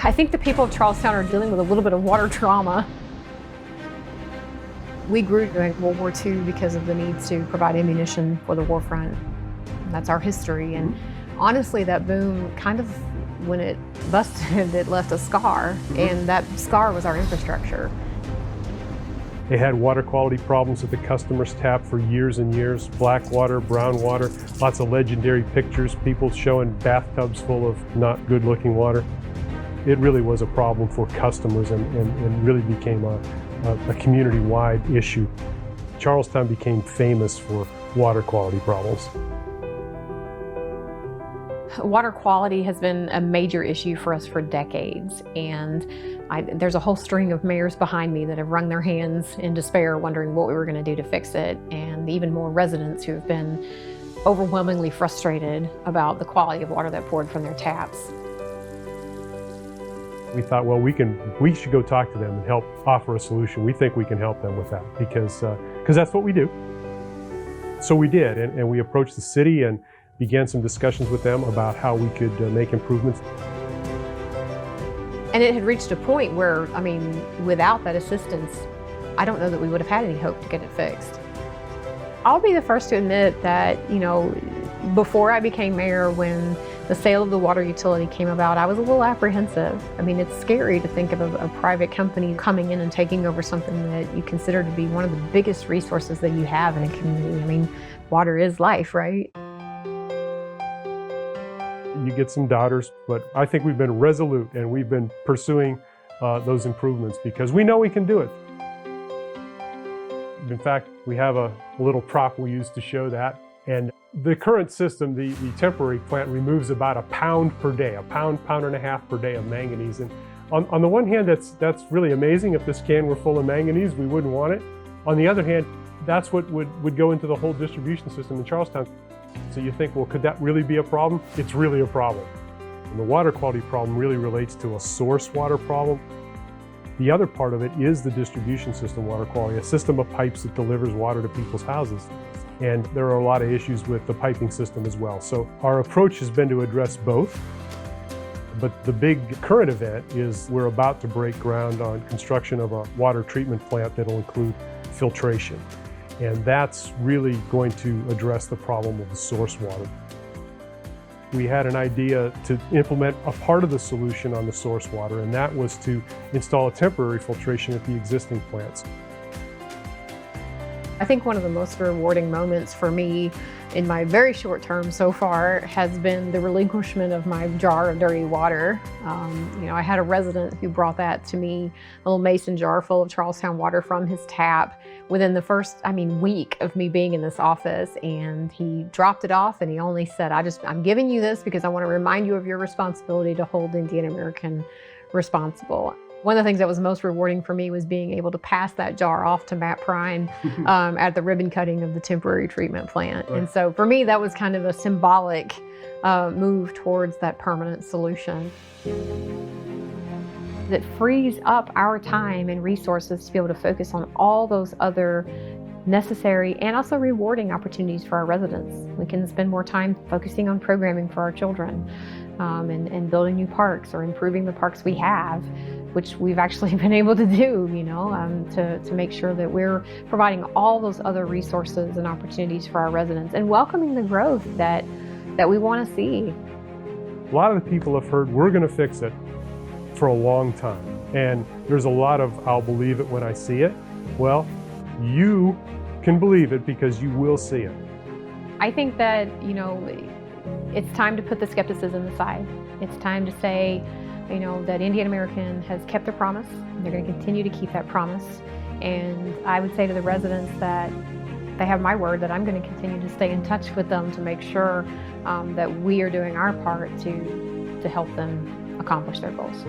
I think the people of Charlestown are dealing with a little bit of water trauma. We grew during World War II because of the needs to provide ammunition for the war front. That's our history, and honestly that boom kind of, when it busted, it left a scar, and that scar was our infrastructure. They had water quality problems at the customer's tap for years and years. Black water, brown water, lots of legendary pictures, people showing bathtubs full of not good looking water. It really was a problem for customers and really became a community-wide issue. Charlestown became famous for water quality problems. Water quality has been a major issue for us for decades, and there's a whole string of mayors behind me that have wrung their hands in despair wondering what we were going to do to fix it, and even more residents who have been overwhelmingly frustrated about the quality of water that poured from their taps. We thought, well, we should go talk to them and help offer a solution. We think we can help them with that because that's what we do. So we did, and we approached the city and began some discussions with them about how we could make improvements. And it had reached a point where, I mean, without that assistance, I don't know that we would have had any hope to get it fixed. I'll be the first to admit that, you know, before I became mayor, when the sale of the water utility came about, I was a little apprehensive. I mean, it's scary to think of a private company coming in and taking over something that you consider to be one of the biggest resources that you have in a community. I mean, water is life, right? You get some doubters, but I think we've been resolute and we've been pursuing those improvements because we know we can do it. In fact, we have a little prop we use to show that. And the current system, the temporary plant, removes about a pound per day, a pound and a half per day of manganese. And on the one hand, that's really amazing. If this can were full of manganese, we wouldn't want it. On the other hand, that's what would go into the whole distribution system in Charlestown. So you think, well, could that really be a problem? It's really a problem. And the water quality problem really relates to a source water problem. The other part of it is the distribution system water quality, a system of pipes that delivers water to people's houses. And there are a lot of issues with the piping system as well. So our approach has been to address both. But the big current event is we're about to break ground on construction of a water treatment plant that'll include filtration. And that's really going to address the problem of the source water. We had an idea to implement a part of the solution on the source water, and that was to install a temporary filtration at the existing plants. I think one of the most rewarding moments for me in my very short term so far has been the relinquishment of my jar of dirty water. You know, I had a resident who brought that to me, a little mason jar full of Charlestown water from his tap within the first, week of me being in this office, and he dropped it off and he only said, I'm giving you this because I want to remind you of your responsibility to hold Indian American responsible. One of the things that was most rewarding for me was being able to pass that jar off to Matt Prine at the ribbon cutting of the temporary treatment plant. Right. And so for me, that was kind of a symbolic move towards that permanent solution. That frees up our time and resources to be able to focus on all those other necessary and also rewarding opportunities for our residents. We can spend more time focusing on programming for our children and building new parks or improving the parks we have, which we've actually been able to do, to make sure that we're providing all those other resources and opportunities for our residents and welcoming the growth that we want to see. A lot of the people have heard, we're going to fix it, for a long time. And there's a lot of, I'll believe it when I see it. Well, you can believe it because you will see it. I think that, it's time to put the skepticism aside. It's time to say, that Indian American has kept their promise. They're going to continue to keep that promise. And I would say to the residents that they have my word that I'm going to continue to stay in touch with them to make sure that we are doing our part to help them accomplish their goals.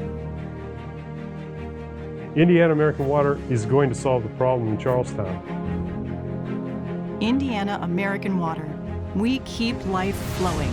Indiana American Water is going to solve the problem in Charlestown. Indiana American Water. We keep life flowing.